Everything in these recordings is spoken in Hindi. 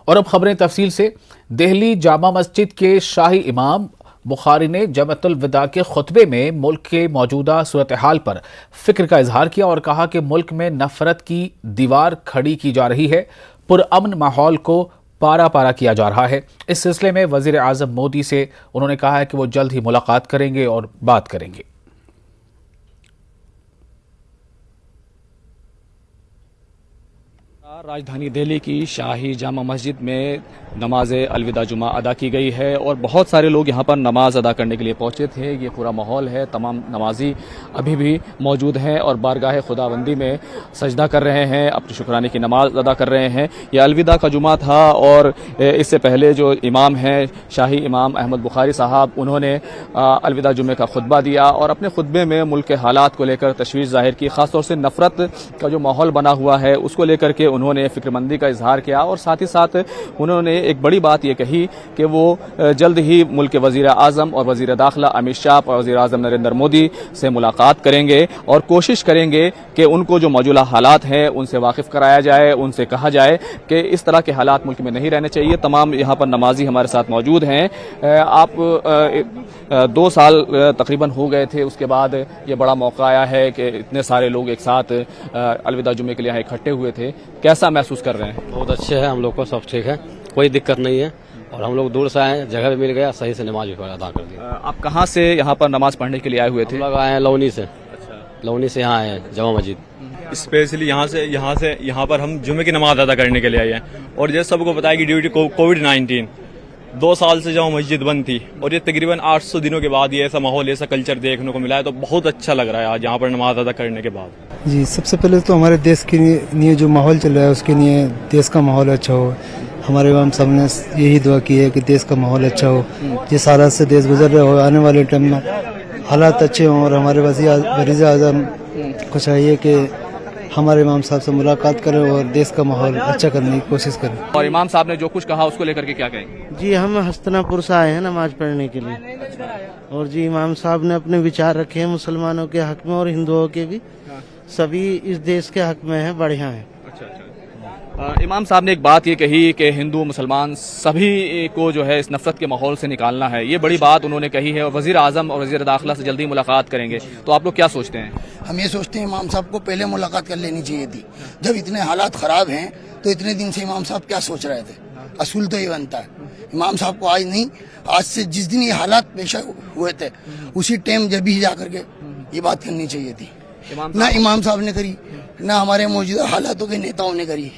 और अब खबरें तफसील से। दिल्ली जामा मस्जिद के शाही इमाम बुखारी ने जमातुल विदा के खुतबे में मुल्क के मौजूदा सूरत हाल पर फिक्र का इजहार किया और कहा कि मुल्क में नफरत की दीवार खड़ी की जा रही है, पुरअमन माहौल को पारा पारा किया जा रहा है। इस सिलसिले में वजीर आजम मोदी से उन्होंने कहा है कि वो जल्द ही मुलाकात करेंगे और बात करेंगे। राजधानी दिल्ली की शाही जामा मस्जिद में नमाज अलविदा जुमा अदा की गई है और बहुत सारे लोग यहाँ पर नमाज अदा करने के लिए पहुँचे थे। ये पूरा माहौल है, तमाम नमाजी अभी भी मौजूद हैं और बारगाह खुदाबंदी में सजदा कर रहे हैं, अपनी शुक्राने की नमाज अदा कर रहे हैं। ये अलविदा का जुमा था और इससे पहले जो इमाम हैं शाही इमाम अहमद बुखारी साहब, उन्होंने अलविदा जुमे का खुतबा दिया और अपने खुतबे में मुल्क के हालात को लेकर तशवीश जाहिर की। ख़ासतौर से नफरत का जो माहौल बना हुआ है उसको लेकर के उन्होंने फिक्रमंदी का इजहार किया और साथ ही साथ उन्होंने एक बड़ी बात यह कही कि वो जल्द ही मुल्क के वजीर आजम और वजीर दाखिला अमित शाह और वजीर आजम नरेंद्र मोदी से मुलाकात करेंगे और कोशिश करेंगे कि उनको जो मौजूदा हालात हैं उनसे वाकिफ कराया जाए, उनसे कहा जाए कि इस तरह के हालात मुल्क में नहीं रहने चाहिए। तमाम यहाँ पर नमाजी हमारे साथ मौजूद हैं। आप 2 साल तकरीबन हो गए थे, उसके बाद ये बड़ा मौका आया है कि इतने सारे लोग एक साथ अलविदा जुमे के लिए यहाँ इकट्ठे हुए थे, कैसा महसूस कर रहे हैं? बहुत अच्छे हैं, हम लोग को सब ठीक है, कोई दिक्कत नहीं है और हम लोग दूर से आए, जगह भी मिल गया, सही से नमाज भी अदा कर दी। आप कहाँ से यहाँ पर नमाज पढ़ने के लिए आए हुए थे? हम लोग आए हैं लौनी से। अच्छा। लौनी से यहाँ आए हैं जामा मस्जिद। स्पेशली यहाँ पर हम जुमे की नमाज अदा करने के लिए आए हैं और जैसे सबको पता है कि ड्यू टू कोविड-19 2 साल से जामा मस्जिद बंद थी और ये तकरीबन 800 दिनों के बाद ये ऐसा माहौल, ऐसा कल्चर देखने को मिला है, तो बहुत अच्छा लग रहा है आज यहाँ पर नमाज अदा करने के बाद। जी, सबसे पहले तो हमारे देश के लिए जो माहौल चल रहा है उसके लिए देश का माहौल अच्छा हो। हमारे इमाम साहब ने यही दुआ की है कि देश का माहौल अच्छा हो, जिस हालात से देश गुजर रहे हो आने वाले टाइम में हालात अच्छे हों और हमारे वज़ीर आज़म को चाहिए कि हमारे इमाम साहब से मुलाकात करें और देश का माहौल अच्छा करने की कोशिश करें। और इमाम साहब ने जो कुछ कहा उसको लेकर के क्या कहेंगे? जी, हम हस्तनापुर से आए हैं नमाज पढ़ने के लिए और जी इमाम साहब ने अपने विचार रखे हैं मुसलमानों के हक में और हिंदुओं के भी, सभी इस देश के हक में है, बढ़िया है। इमाम साहब ने एक बात ये कही कि हिंदू मुसलमान सभी को जो है इस नफरत के माहौल से निकालना है, ये बड़ी बात उन्होंने कही है और वजीर आजम और वजीर दाखिला से जल्दी मुलाकात करेंगे। तो आप लोग क्या सोचते हैं? हम ये सोचते हैं इमाम साहब को पहले मुलाकात कर लेनी चाहिए थी। जब इतने हालात खराब हैं तो इतने दिन से इमाम साहब क्या सोच रहे थे? असूल तो ये बनता है इमाम साहब को आज नहीं, आज से जिस दिन ये हालात पेश हुए थे उसी टाइम जब भी जाकर के ये बात करनी चाहिए थी। ना इमाम साहब ने करी, ना हमारे मौजूदा हालातों के नेताओं ने करी,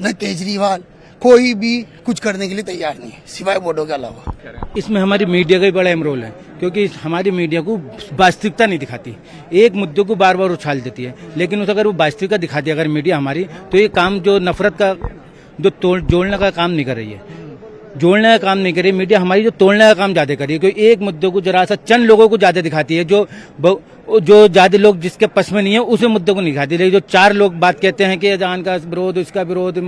न केजरीवाल, कोई भी कुछ करने के लिए तैयार नहीं है सिवाय वोटों के अलावा। इसमें हमारी मीडिया का भी बड़ा अहम रोल है, क्योंकि हमारी मीडिया को वास्तविकता नहीं दिखाती, एक मुद्दे को बार बार उछाल देती है, लेकिन अगर वो वास्तविकता दिखाती है अगर मीडिया हमारी, तो ये काम जो नफरत का जो जोड़ने का काम नहीं कर रही है, जोड़ने का काम नहीं कर रही मीडिया हमारी, जो तोड़ने का काम ज्यादा कर रही है। क्योंकि एक मुद्दे को जरा सा चंद लोगों को ज्यादा दिखाती है, जो ज्यादा लोग जिसके पक्ष में नहीं है उसे मुद्दे को नहीं दिखाती, लेकिन जो 4 लोग बात कहते हैं कि अजान का विरोध, इसका विरोध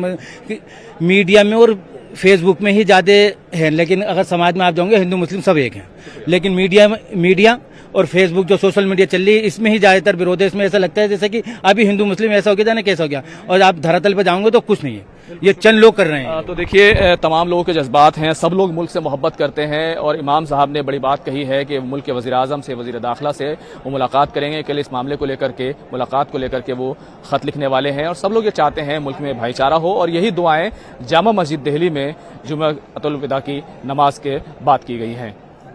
मीडिया में और फेसबुक में ही ज्यादा है, लेकिन अगर समाज में आप जाओगे हिंदू मुस्लिम सब एक हैं, लेकिन मीडिया और फेसबुक जो सोशल मीडिया चल रही है इसमें ही ज्यादातर विरोध है। इसमें ऐसा लगता है जैसे कि अभी हिंदू मुस्लिम ऐसा हो गया, जाने कैसा हो गया, और आप धरातल पर जाओगे तो कुछ नहीं है, ये चंद लोग कर रहे हैं। तो देखिए तमाम लोगों के जज्बात हैं, सब लोग मुल्क से मोहब्बत करते हैं और इमाम साहब ने बड़ी बात कही है कि मुल्क के वज़ीर आज़म से, वज़ीर दाखिला से वो मुलाकात करेंगे। कल इस मामले को लेकर के, मुलाकात को लेकर के वो ख़त लिखने वाले हैं और सब लोग ये चाहते हैं मुल्क में भाईचारा हो और यही दुआएं जामा मस्जिद दिल्ली में जुम्मतुल विदा की नमाज के बाद की गई हैं।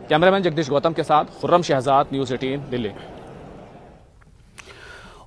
कैमरामैन जगदीश गौतम के साथ खुर्रम शहजाद, न्यूज़ 18 दिल्ली।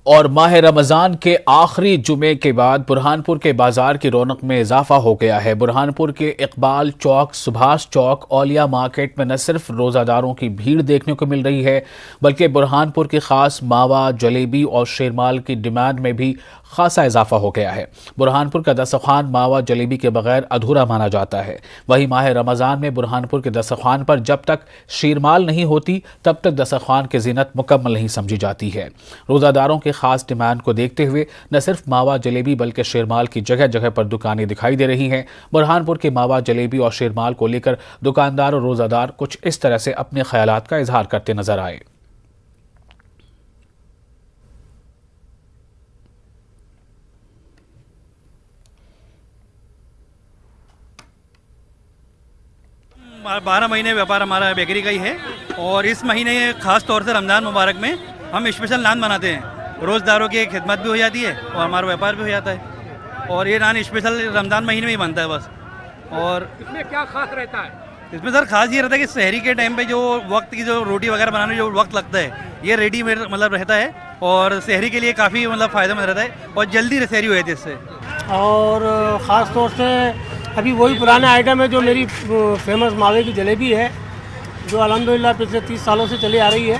और माह रमज़ान के आखिरी जुमे के बाद बुरहानपुर के बाजार की रौनक में इजाफा हो गया है। बुरहानपुर के इकबाल चौक, सुभाष चौक, औलिया मार्केट में न सिर्फ रोज़ादारों की भीड़ देखने को मिल रही है, बल्कि बुरहानपुर की खास मावा, जलेबी और शेरमाल की डिमांड में भी खासा इजाफा हो गया है। बुरहानपुर का दस्तरखान मावा जलेबी के बगैर अधूरा माना जाता है। वहीं माह रमज़ान में बुरहानपुर के दस्तरखान पर जब तक शीरमाल नहीं होती तब तक दस्तरखान की जीनत मुकम्मल नहीं समझी जाती है। रोज़ादारों के खास डिमांड को देखते हुए न सिर्फ मावा जलेबी बल्कि शेरमाल की जगह जगह पर दुकानें दिखाई दे रही हैं। बुरहानपुर के मावा जलेबी और शेरमाल को लेकर दुकानदार और रोज़ादार कुछ इस तरह से अपने ख्यालात का इजहार करते नजर आए। 12 महीने व्यापार हमारा बेकरी का ही है और इस महीने ख़ास तौर से रमज़ान मुबारक में हम स्पेशल नान बनाते हैं। रोज़दारों की खिदमत भी हो जाती है और हमारा व्यापार भी हो जाता है और ये नान स्पेशल रमज़ान महीने में ही बनता है बस। और इसमें क्या खास रहता है? इसमें सर खास ये रहता है कि शहरी के टाइम पे जो वक्त की जो रोटी वगैरह बनाने में जो वक्त लगता है ये रेडीमेड मतलब रहता है और शहरी के लिए काफ़ी मतलब फ़ायदेमंद रहता है और जल्दी शहरी हो जाती है इससे। और ख़ास तौर से अभी वही पुराने आइटम है जो मेरी फेमस मावे की जलेबी है जो अल्हम्दुलिल्लाह पिछले 30 सालों से चली आ रही है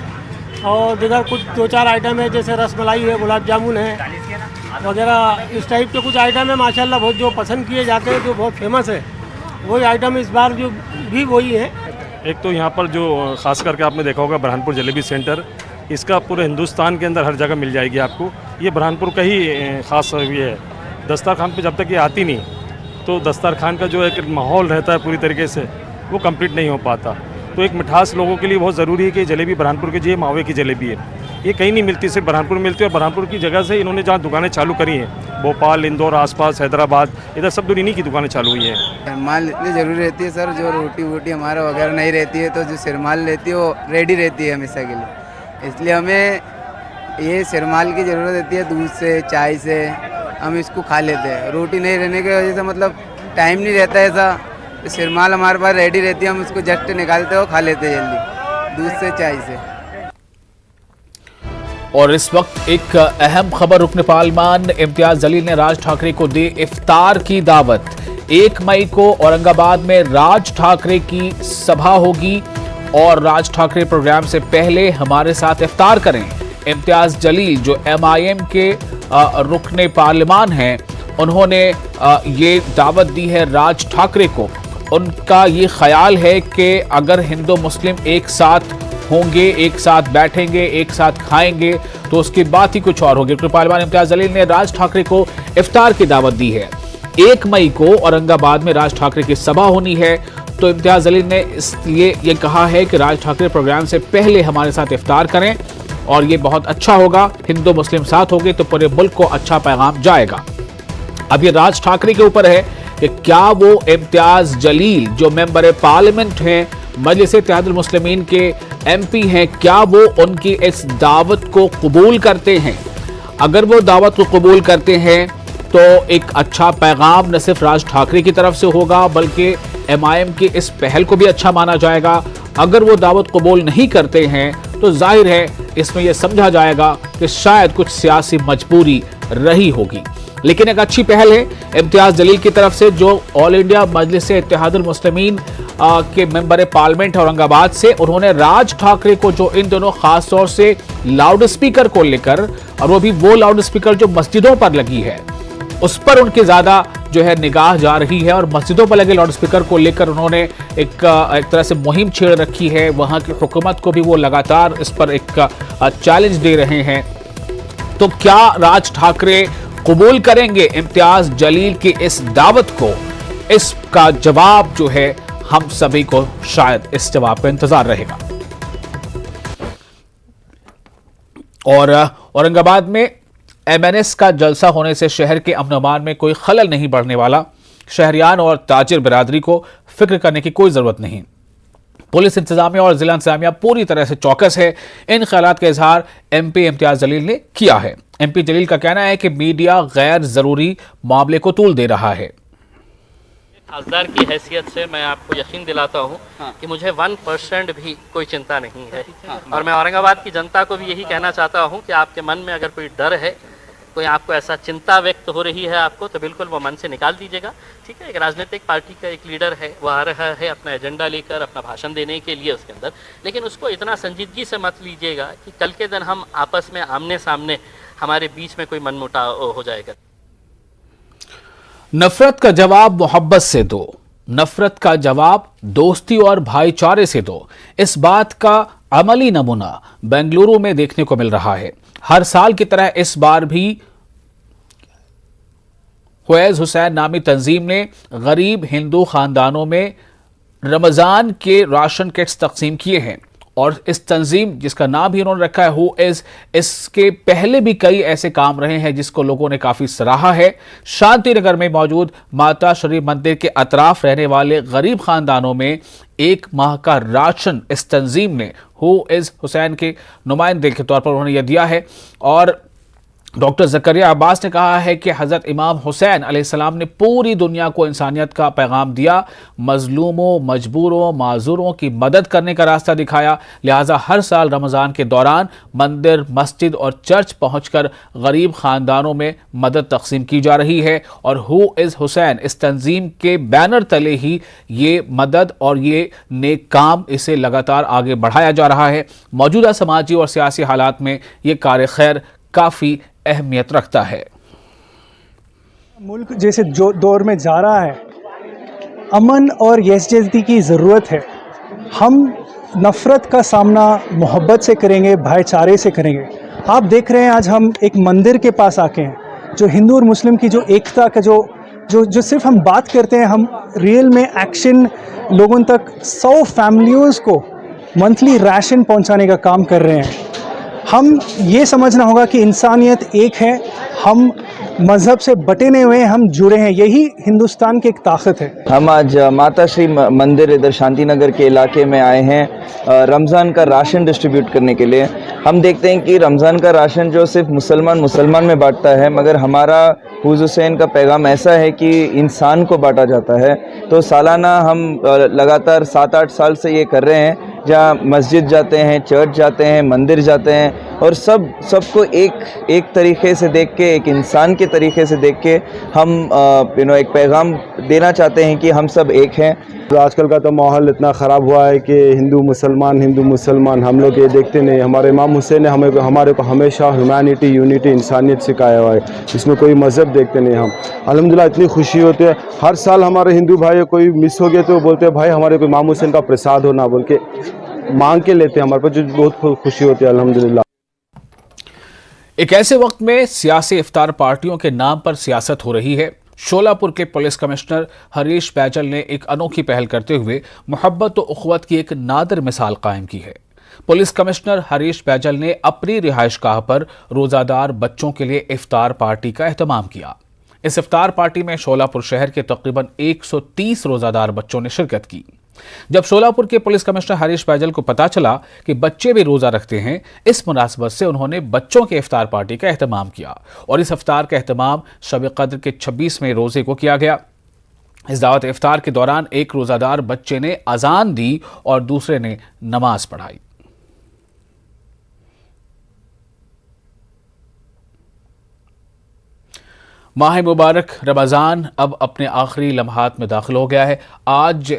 और दिगर कुछ 2-4 आइटम है जैसे रसमलाई है, गुलाब जामुन है वगैरह इस टाइप के कुछ आइटम है माशाल्लाह बहुत जो पसंद किए जाते हैं जो बहुत फेमस है वही आइटम इस बार जो भी वही है। एक तो यहाँ पर जो ख़ास करके आपने देखा होगा बुरहानपुर जलेबी सेंटर, इसका पूरे हिंदुस्तान के अंदर हर जगह मिल जाएगी आपको। ये बुरहानपुर का ही ख़ास ये है। दस्तरखान पे जब तक ये आती नहीं तो दस्तरखान का जो एक माहौल रहता है पूरी तरीके से वो कंप्लीट नहीं हो पाता। तो एक मिठास लोगों के लिए बहुत ज़रूरी है कि जलेबी बुरहानपुर की जो मावे की जलेबी है ये कहीं नहीं मिलती, सिर्फ बुरहानपुर में मिलती है। और बुरहानपुर की जगह से इन्होंने जहाँ दुकानें चालू करी हैं भोपाल, इंदौर, आसपास, हैदराबाद, इधर सब दूर इन्हीं की दुकानें चालू हुई हैं। माल इतनी ज़रूरी रहती है सर, जो रोटी वोटी हमारा वगैरह नहीं रहती है तो जो सिरमाल रहती है वो रेडी रहती है हमेशा के लिए, इसलिए हमें ये सिरमाल की ज़रूरत रहती है। दूध से, चाय से हम इसको खा लेते हैं। रोटी नहीं रहने की वजह से मतलब टाइम नहीं रहता है ऐसा, तो सिरमाल हमारे पास रेडी रहती है, हम उसको जस्ट निकालते हो खा लेते हैं जल्दी दूध से, चाय से। और इस वक्त एक अहम खबर, रुकन पार्लिमान इम्तियाज जलील ने राज ठाकरे को दी इफ्तार की दावत। 1 मई को औरंगाबाद में राज ठाकरे की सभा होगी और राज ठाकरे प्रोग्राम से पहले हमारे साथ इफ्तार करें। इम्तियाज जलील जो MIM के रुकन पार्लिमान हैं, उन्होंने ये दावत दी है राज ठाकरे को। उनका ये ख्याल है कि अगर हिंदू मुस्लिम एक साथ होंगे, एक साथ बैठेंगे, एक साथ खाएंगे तो उसकी बात ही कुछ और होगी। रुकन पार्लिमान इम्तियाज जलील ने राज ठाकरे को इफ्तार की दावत दी है। 1 मई को औरंगाबाद में राज ठाकरे की सभा होनी है, तो इम्तियाज जलील ने इसलिए ये कहा है कि राज ठाकरे प्रोग्राम से पहले हमारे साथ इफ्तार करें और ये बहुत अच्छा होगा। हिंदू मुस्लिम साथ होंगे तो पूरे मुल्क को अच्छा पैगाम जाएगा। अब ये राज ठाकरे के ऊपर है कि क्या वो इम्तियाज जलील जो मेंबर पार्लियामेंट हैं, मजलिस इत्तेहादुल मुस्लिमीन के MP हैं, क्या वो उनकी इस दावत को कबूल करते हैं। अगर वो दावत को कबूल करते हैं तो एक अच्छा पैगाम न सिर्फ राज ठाकरे की तरफ से होगा बल्कि MIM की इस पहल को भी अच्छा माना जाएगा। अगर वो दावत कबूल नहीं करते हैं तो जाहिर है इसमें यह समझा जाएगा कि शायद कुछ सियासी मजबूरी रही होगी। लेकिन एक अच्छी पहल है इम्तियाज जलील की तरफ से, जो ऑल इंडिया मजलिस इत्तेहादुल मुस्लिमीन के मेंबर पार्लियामेंट औरंगाबाद से, उन्होंने राज ठाकरे को जो इन दोनों खास तौर से लाउड स्पीकर को लेकर, और वो भी वो लाउड स्पीकर जो मस्जिदों पर लगी है, उस पर उनकी ज्यादा जो है निगाह जा रही है और मस्जिदों पर लगे लाउड स्पीकर को लेकर उन्होंने एक तरह से मुहिम छेड़ रखी है। वहां की हुकूमत को भी वो लगातार इस पर एक चैलेंज दे रहे हैं। तो क्या राज ठाकरे कबूल करेंगे इम्तियाज जलील की इस दावत को? इसका जवाब जो है हम सभी को शायद इस जवाब का इंतजार रहेगा। और औरंगाबाद में MNS का जलसा होने से शहर के अमन अमान में कोई खलल नहीं बढ़ने वाला। शहरियान और ताजिर बिरादरी को फिक्र करने की कोई जरूरत नहीं। पुलिस इंतजामिया और जिला इंतजामिया पूरी तरह से चौकस है। इन ख्यालात का इजहार MP इम्तियाज जलील ने किया है। MP जलील का कहना है कि मीडिया गैर जरूरी मामले को तूल दे रहा है। खासदार की हैसियत से मैं आपको यकीन दिलाता हूँ कि मुझे 1% भी कोई चिंता नहीं है। और मैं औरंगाबाद की जनता को भी यही कहना चाहता हूँ कि आपके मन में अगर कोई डर है, कोई आपको ऐसा चिंता व्यक्त हो रही है आपको, तो बिल्कुल वो मन से निकाल दीजिएगा। ठीक है, एक राजनीतिक पार्टी का एक लीडर है, वो आ रहा है अपना एजेंडा लेकर, अपना भाषण देने के लिए उसके अंदर, लेकिन उसको इतना संजीदगी से मत लीजिएगा कि कल के दिन हम आपस में आमने सामने हमारे बीच में कोई मनमुटाव हो जाएगा। नफरत का जवाब मोहब्बत से दो, नफरत का जवाब दोस्ती और भाईचारे से दो। इस बात का अमली नमूना बेंगलुरु में देखने को मिल रहा है। हर साल की तरह इस बार भी फैज हुसैन नामी तंजीम ने गरीब हिंदू खानदानों में रमजान के राशन किट्स तकसीम किए हैं और इस तंजीम जिसका नाम भी उन्होंने रखा है हु इज, इसके पहले भी कई ऐसे काम रहे हैं जिसको लोगों ने काफी सराहा है। शांति नगर में मौजूद माता श्री मंदिर के अतराफ रहने वाले गरीब खानदानों में 1 माह का राशन इस तंजीम ने हु इज हुसैन के नुमाइंदे के तौर पर उन्होंने यह दिया है। और डॉक्टर ज़करिया अब्बास ने कहा है कि हज़रत इमाम हुसैन अलैहिस्सलाम ने पूरी दुनिया को इंसानियत का पैगाम दिया, मजलूमों, मजबूरों, माजूरों की मदद करने का रास्ता दिखाया। लिहाजा हर साल रमज़ान के दौरान मंदिर, मस्जिद और चर्च पहुंचकर गरीब ख़ानदानों में मदद तकसीम की जा रही है। और हु इज़ हुसैन इस तंजीम के बैनर तले ही ये मदद और ये नेक काम, इसे लगातार आगे बढ़ाया जा रहा है। मौजूदा समाजी और सियासी हालात में ये कार खैर काफ़ी अहमियत रखता है। मुल्क जैसे जो दौर में जा रहा है, अमन और यकजहती की ज़रूरत है। हम नफ़रत का सामना मोहब्बत से करेंगे, भाईचारे से करेंगे। आप देख रहे हैं आज हम एक मंदिर के पास आके हैं, जो हिंदू और मुस्लिम की जो एकता का जो सिर्फ हम बात करते हैं, हम रियल में एक्शन लोगों तक 100 फैमिलियों को मंथली राशन पहुंचाने का काम कर रहे हैं। हम ये समझना होगा कि इंसानियत एक है, हम मज़हब से बटे नहीं हुए, हम जुड़े हैं, यही हिंदुस्तान की एक ताकत है। हम आज माता श्री मंदिर इधर शांति नगर के इलाके में आए हैं रमज़ान का राशन डिस्ट्रीब्यूट करने के लिए। हम देखते हैं कि रमज़ान का राशन जो सिर्फ मुसलमान में बांटता है, मगर हमारा हुज़ हुसैन का पैगाम ऐसा है कि इंसान को बांटा जाता है। तो सालाना हम लगातार 7-8 साल से ये कर रहे हैं, जहाँ मस्जिद जाते हैं, चर्च जाते हैं, मंदिर जाते हैं और सबको एक तरीके से देख के, एक इंसान के तरीके से देख के हम एक पैगाम देना चाहते हैं कि हम सब एक हैं। तो आजकल का तो माहौल इतना ख़राब हुआ है कि हिंदू मुसलमान हम लोग ये देखते नहीं। हमारे इमाम हुसैन ने हमारे को हमेशा ह्यूमैनिटी, यूनिटी, इंसानियत सिखाया हुआ है, इसमें कोई मज़हब देखते नहीं हम। अल्हम्दुलिल्लाह इतनी खुशी होती है, हर साल हमारे हिंदू भाई कोई मिस हो गया तो बोलते हैं भाई हमारे को इमाम हुसैन का प्रसाद हो ना, बोल के मांग के लेते हैं हमारे पास, जो बहुत खुशी होती है अल्हम्दुलिल्लाह। एक ऐसे वक्त में सियासी इफ्तार पार्टियों के नाम पर सियासत हो रही है। शोलापुर के पुलिस कमिश्नर हरीश बैजल ने एक अनोखी पहल करते हुए मोहब्बत व उख़्वत की एक नादिर मिसाल कायम की है। पुलिस कमिश्नर हरीश बैजल ने अपनी रिहाइशगाह पर रोजादार बच्चों के लिए इफ्तार पार्टी का एहतमाम किया। इस इफ्तार पार्टी में शोलापुर शहर के तकरीबन 130 रोजादार बच्चों ने शिरकत की। जब शोलापुर के पुलिस कमिश्नर हरीश बैजल को पता चला कि बच्चे भी रोजा रखते हैं, इस मुनासबत से उन्होंने बच्चों के इफ्तार पार्टी का एहतमाम किया और इस इफ्तार का एहतमाम शब कद्र के 26वें रोजे को किया गया। इस दावत इफ्तार के दौरान एक रोजादार बच्चे ने अजान दी और दूसरे ने नमाज पढ़ाई। माह मुबारक रमज़ान अब अपने आखिरी लम्हात में दाखिल हो गया है। आज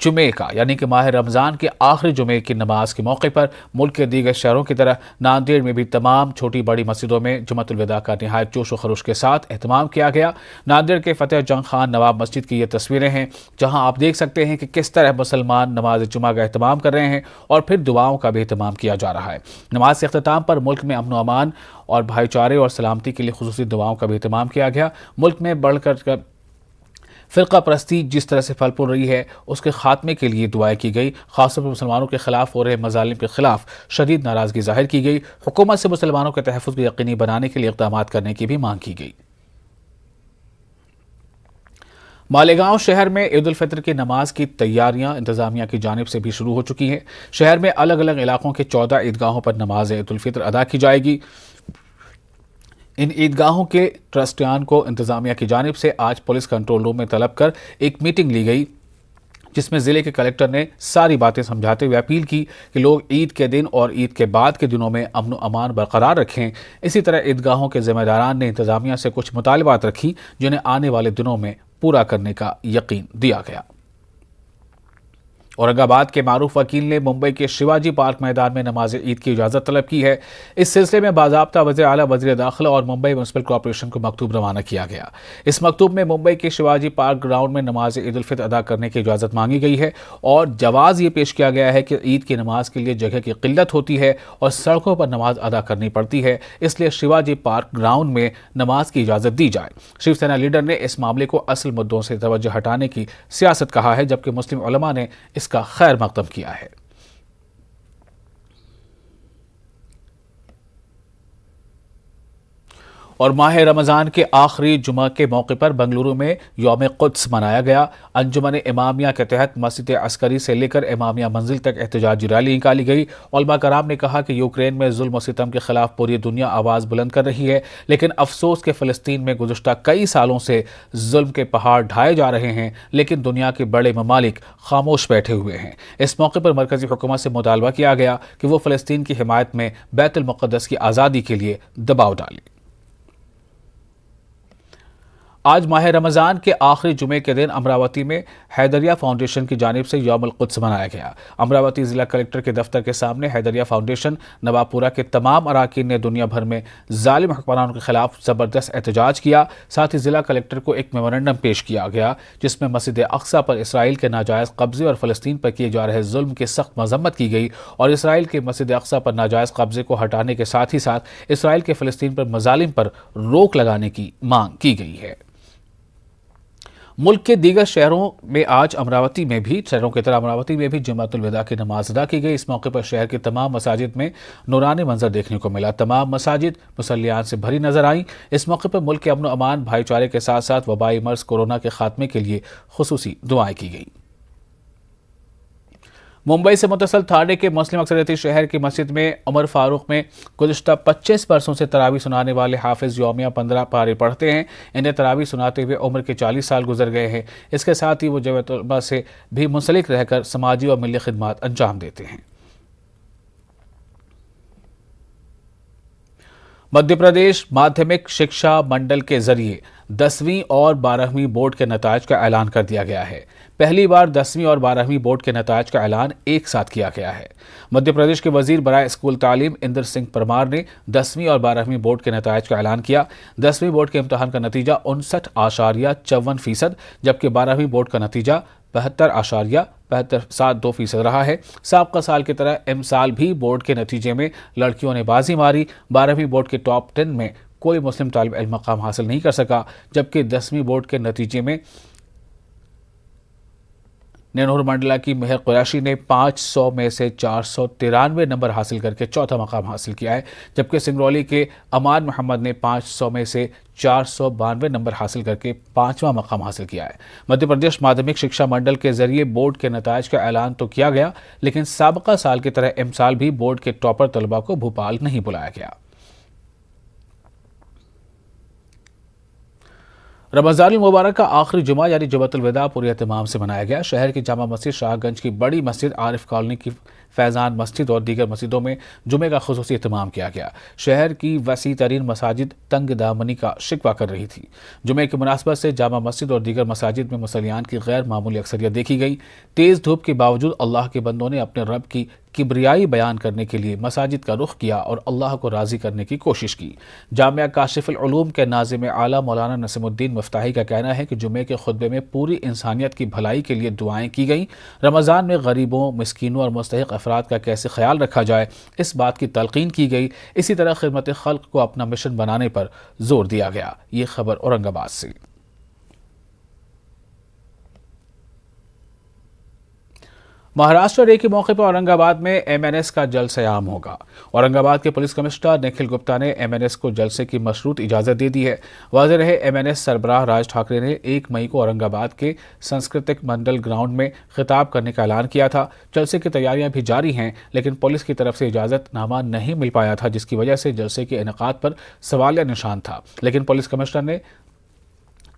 जुमे का यानी कि माह रमज़ान के आखिरी जुमे की नमाज के मौके पर मुल्क के दीगर शहरों की तरह नांदेड़ में भी तमाम छोटी बड़ी मस्जिदों में जुमअतुल विदा का निहायत जोश व खरोश के साथ एहतमाम किया गया। नांदेड़ के फतेह जंग खान नवाब मस्जिद की ये तस्वीरें हैं, जहां आप देख सकते हैं कि किस तरह मुसलमान नमाज जुमा का एहतमाम कर रहे हैं और फिर दुआओं का भी एहतमाम किया जा रहा है। नमाज के अख्ताम पर मुल्क में अमन व अमान और भाईचारे और सलामती के लिए खुसूसी दुआओं का भी एहतमाम किया गया। मुल्क में बढ़कर फ़िरका परस्ती जिस तरह से फल फूल रही है, उसके खात्मे के लिए दुआएं की गई। खासतौर पर मुसलमानों के खिलाफ हो रहे मजालिम के खिलाफ शदीद नाराज़गी जाहिर की गई। हुकूमत से मुसलमानों के तहफ़्फ़ुज़ को यकीनी बनाने के लिए इक़दामात करने की भी मांग की गई। मालेगांव शहर में ईद उल फितर की नमाज की तैयारियां इंतजामिया की जानिब से भी शुरू हो चुकी हैं। शहर में अलग अलग इलाकों के 14 ईदगाहों पर नमाज ईद उल फितर अदा की जाएगी। इन ईदगाहों के ट्रस्टियान को इंतजामिया की जानिब से आज पुलिस कंट्रोल रूम में तलब कर एक मीटिंग ली गई, जिसमें ज़िले के कलेक्टर ने सारी बातें समझाते हुए अपील की कि लोग ईद के दिन और ईद के बाद के दिनों में अमन व अमान बरकरार रखें। इसी तरह ईदगाहों के ज़िम्मेदारान ने इंतजामिया से कुछ मुतालबात रखी, जिन्हें आने वाले दिनों में पूरा करने का यकीन दिया गया। औरंगाबाद के मारूफ वकील ने मुंबई के शिवाजी पार्क मैदान में नमाज ईद की इजाज़त तलब की है। इस सिलसिले में बाज़ाब्ता वज़ीर आला वज़ीर दाखिला और मुंबई म्युनिसिपल कॉर्पोरेशन को मकतूब रवाना किया गया। इस मकतूब में मुंबई के शिवाजी पार्क ग्राउंड में नमाज ईद उल फितर अदा करने की इजाज़त मांगी गई है और जवाज़ ये पेश किया गया है कि ईद की नमाज के लिए जगह की किल्लत होती है और सड़कों पर नमाज अदा करनी पड़ती है, इसलिए शिवाजी पार्क ग्राउंड में नमाज की इजाज़त दी जाए। शिवसेना लीडर ने इस मामले को असल मुद्दों से तवज्जो हटाने की सियासत कहा है, जबकि मुस्लिम उलमा ने इसका खैर मकदम किया है। और माह रमज़ान के आखिरी जुमा के मौके पर बेंगलुरु में यौम कुद्स मनाया गया। अंजुमन इमामिया के तहत मस्जिद अस्करी से लेकर इमामिया मंजिल तक एहतजाजी रैली निकाली गई। उलमा कराम ने कहा कि यूक्रेन में जुल्म और सितम के खिलाफ पूरी दुनिया आवाज़ बुलंद कर रही है, लेकिन अफसोस के फ़लस्तीन में गुज़श्ता कई सालों से जुल्म के पहाड़ ढाए जा रहे हैं, लेकिन दुनिया के बड़े ममालिक खामोश बैठे हुए हैं। इस मौके पर मरकज़ी हुकूमत से मुतालबा किया गया कि वो फ़लस्तीन की हिमायत में बैतुल मुक़द्दस की आज़ादी के लिए दबाव डाले। आज माह रमज़ान के आखिरी जुमे के दिन अमरावती में हैदरिया फाउंडेशन की जानिब से यौमुल कुद्स मनाया गया। अमरावती ज़िला कलेक्टर के दफ्तर के सामने हैदरिया फाउंडेशन नवाबपुरा के तमाम अराकीन ने दुनिया भर में जालिम हुक्मरानों के खिलाफ ज़बरदस्त एहतजाज किया। साथ ही ज़िला कलेक्टर को एक मेमोरेंडम पेश किया गया, जिसमें मस्जिद अक्सा पर इसराइल के नाजायज़ कब्ज़े और फ़लस्तीन पर किए जा रहे जुल्म की सख्त मजम्मत की गई और इसराइल के मस्जिद अक्सा पर नाजायज़ कब्ज़े को हटाने के साथ ही साथ इसराइल के फ़लस्तीन पर मज़ालिम पर रोक लगाने की मांग की गई है। मुल्क के दीगर शहरों में आज अमरावती में भी जुम्मतुल विदा की नमाज अदा की गई। इस मौके पर शहर की तमाम मसाजिद में नूरानी मंजर देखने को मिला। तमाम मसाजिद मुसल्लियान से भरी नजर आईं। इस मौके पर मुल्क के अमन व अमान, भाईचारे के साथ साथ वबाई मर्ज कोरोना के खात्मे के लिए खुसूसी दुआएं की गई। मुंबई से मुतसल थाने के मुस्लिम अक्सरियती शहर की मस्जिद में उमर फारूक में गुज़श्ता 25 बरसों से तरावी सुनाने वाले हाफिज यौमिया 15 पारे पढ़ते हैं। इन्हें तरावी सुनाते हुए उम्र के 40 साल गुजर गए हैं। इसके साथ ही वो जमात से भी मुंसलिक रहकर समाजी और मिली खिदमत अंजाम देते हैं। मध्य प्रदेश माध्यमिक शिक्षा मंडल के जरिए 10वीं और 12वीं बोर्ड के नताज का ऐलान कर दिया गया है। पहली बार 10वीं और 12वीं बोर्ड के नताज का ऐलान एक साथ किया गया है। मध्य प्रदेश के वजीर बराए स्कूल तालीम इंदर सिंह परमार ने 10वीं और 12वीं बोर्ड के नताज का ऐलान किया। 10वीं बोर्ड के इम्तहान का नतीजा 59.54%, जबकि 12वीं बोर्ड का नतीजा 72.72% रहा है। साबका साल की तरह इस साल भी बोर्ड के नतीजे में लड़कियों ने बाजी मारी। 12वीं बोर्ड के टॉप 10 में कोई मुस्लिम तालिब इल्म मकाम हासिल नहीं कर सका, जबकि 10वीं बोर्ड के नतीजे में नेनूर मंडला की मेहर कुरैशी ने 500 में से 493 नंबर हासिल करके चौथा मकाम हासिल किया है, जबकि सिंगरौली के अमान मोहम्मद ने 500 में से 492 नंबर हासिल करके 5वां मकाम हासिल किया है। मध्य प्रदेश माध्यमिक शिक्षा मंडल के जरिए बोर्ड के नताज का ऐलान तो किया गया, लेकिन साबका साल की तरह इस साल भी बोर्ड के टॉपर तलबा को भोपाल नहीं बुलाया गया। रमज़ानुल मुबारक का आखिरी जुमा यानी जुम्मतुल विदा पूरे एहतमाम से मनाया गया। शहर की जामा मस्जिद, शाहगंज की बड़ी मस्जिद, आरिफ कॉलोनी की फैज़ान मस्जिद और दीगर मस्जिदों में जुमे का खुसूसी एहतमाम किया गया। शहर की वसी तरीन मसाजिद तंग दामनी का शिकवा कर रही थी। जुमे की मुनासबत से जामा मस्जिद और दीगर मसाजिद में मुसल्लियान की गैर मामूली अक्सरियत देखी गई। तेज़ धूप के बावजूद अल्लाह के बंदों ने अपने रब की किब्रियाई बयान करने के लिए मसाजिद का रुख किया और अल्लाह को राज़ी करने की कोशिश की। जामिया काशिफुल उलूम के नाज़िम आला मौलाना नसीमुद्दीन मुफ्ताही का कहना है कि जुमे के खुतबे में पूरी इंसानियत की भलाई के लिए दुआएं की गईं। रमज़ान में गरीबों, मिस्कीनों और मुस्तहिक अफराद का कैसे ख्याल रखा जाए, इस बात की तलकीन की गई। इसी तरह खिदमत खल्क को अपना मिशन बनाने पर जोर दिया गया। ये खबर औरंगाबाद से। महाराष्ट्र डे के मौके पर औरंगाबाद में MNS का जलसे आम होगा। औरंगाबाद के पुलिस कमिश्नर निखिल गुप्ता ने MNS को जलसे की मशरूत इजाज़त दे दी है। वाज़ेह रहे, MNS सरबराह राज ठाकरे ने 1 मई को औरंगाबाद के सांस्कृतिक मंडल ग्राउंड में खिताब करने का ऐलान किया था। जलसे की तैयारियां भी जारी हैं, लेकिन पुलिस की तरफ से इजाज़तनामा नहीं मिल पाया था, जिसकी वजह से जलसे के इनेकाद पर सवालिया निशान था। लेकिन पुलिस कमिश्नर ने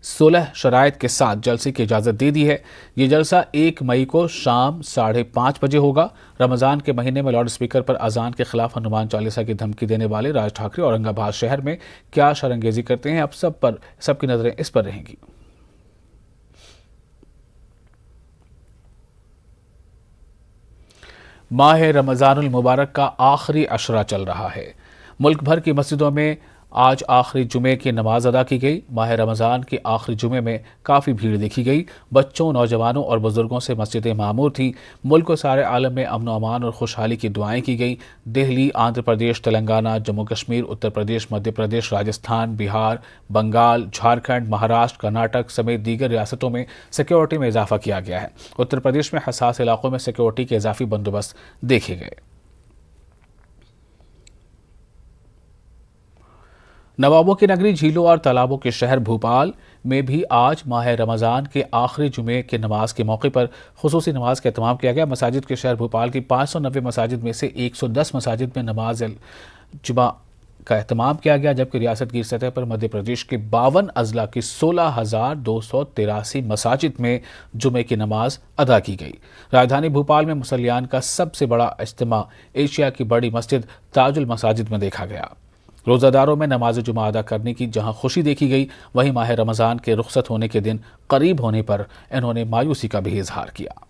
16 शराइत के साथ जलसे की इजाज़त दे दी है। ये जलसा 1 मई को शाम 5:30 बजे होगा। रमज़ान के महीने में लाउड स्पीकर पर अजान के खिलाफ हनुमान चालीसा की धमकी देने वाले राज ठाकरे औरंगाबाद शहर में क्या शरंगेजी करते हैं, अब सबकी नज़रें इस पर रहेंगी। माह रमज़ानुल मुबारक का आखिरी अशरा चल रहा है। मुल्क भर की मस्जिदों में आज आखिरी जुमे की नमाज अदा की गई। माह रमज़ान के आखिरी जुमे में काफ़ी भीड़ देखी गई। बच्चों, नौजवानों और बुजुर्गों से मस्जिदें मामूर थी। मुल्क और सारे आलम में अमन अमान और खुशहाली की दुआएं की गई। दिल्ली, आंध्र प्रदेश, तेलंगाना, जम्मू कश्मीर, उत्तर प्रदेश, मध्य प्रदेश, राजस्थान, बिहार, बंगाल, झारखंड, महाराष्ट्र, कर्नाटक समेत दीगर रियासतों में सिक्योरिटी में इजाफा किया गया है। उत्तर प्रदेश में हसास इलाकों में सिक्योरिटी के इजाफी बंदोबस्त देखे गए। नवाबों की नगरी, झीलों और तालाबों के शहर भोपाल में भी आज माह रमज़ान के आखिरी जुमे के नमाज के मौके पर खुसूसी नमाज का एहतमाम किया गया। मसाजिद के शहर भोपाल की 590 मसाजिद में से 110 मसाजिद में नमाज जुमा का एहतमाम किया गया, जबकि रियासत की सतह पर मध्य प्रदेश के 52 अजला की 16,283 मसाजिद में जुमे की नमाज अदा की गई। राजधानी भोपाल में मुसल्लियान का सबसे बड़ा इज्तिमा एशिया की बड़ी मस्जिद ताजुल मसाजिद में देखा गया। रोज़ादारों में नमाज जुमा अदा करने की जहां खुशी देखी गई, वहीं माह रमज़ान के रुखसत होने के दिन करीब होने पर इन्होंने मायूसी का भी इजहार किया।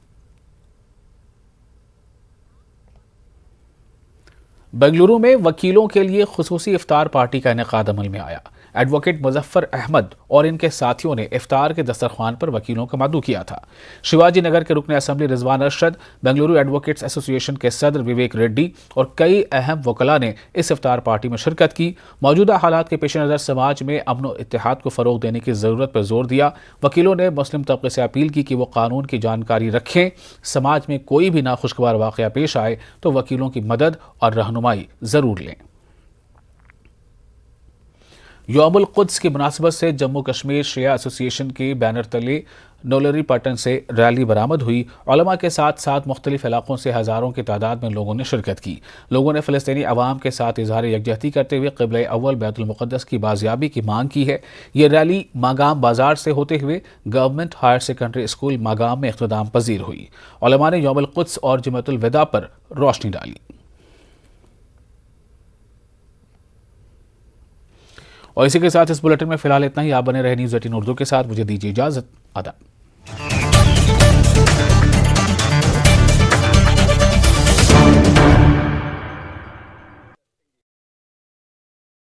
बेंगलुरु में वकीलों के लिए खुसूसी इफ्तार पार्टी का इनेकाद अमल में आया। एडवोकेट मुजफ्फर अहमद और इनके साथियों ने इफ्तार के दस्तरखान पर वकीलों को मदऊ किया था। शिवाजी नगर के रुकन assembly Rizwan Arshad, Bengaluru advocates association के सदर विवेक रेड्डी और कई अहम वकला ने इस इफ्तार पार्टी में शिरकत की। मौजूदा हालात के पेश नज़र समाज में अमन और इत्तेहाद को फ़रोग देने की ज़रूरत पर जोर दिया। वकीलों ने मुस्लिम तबके से अपील की कि वो कानून की जानकारी रखें। समाज में कोई भी नाखुशगवार वाक़या पेश आए तो वकीलों की मदद और रहनुमाई ज़रूर लें। यौमुल कुद्स की मुनासिबत से जम्मू कश्मीर शिया एसोसिएशन के बैनर तले नौलरी पटन से रैली बरामद हुई। उलमा के साथ साथ मुख्तलिफ इलाकों से हज़ारों की तादाद में लोगों ने शिरकत की। लोगों ने फ़लस्तीनी अवाम के साथ इजहार यकजहती करते हुए क़िबला अव्वल बैतुल मुक़द्दस की बाजियाबी की मांग की है। ये रैली मागाम बाजार से होते हुए government higher secondary school Magam में इख्तिताम पजीर हुई। उलमा ने यौमुल कुद्स और जुमअतुल विदा पर रोशनी डाली। और इसी के साथ इस बुलेटिन में फिलहाल इतना ही। आप बने रहे न्यूज़ 18 उर्दू के साथ। मुझे दीजिए इजाज़त। आदाब।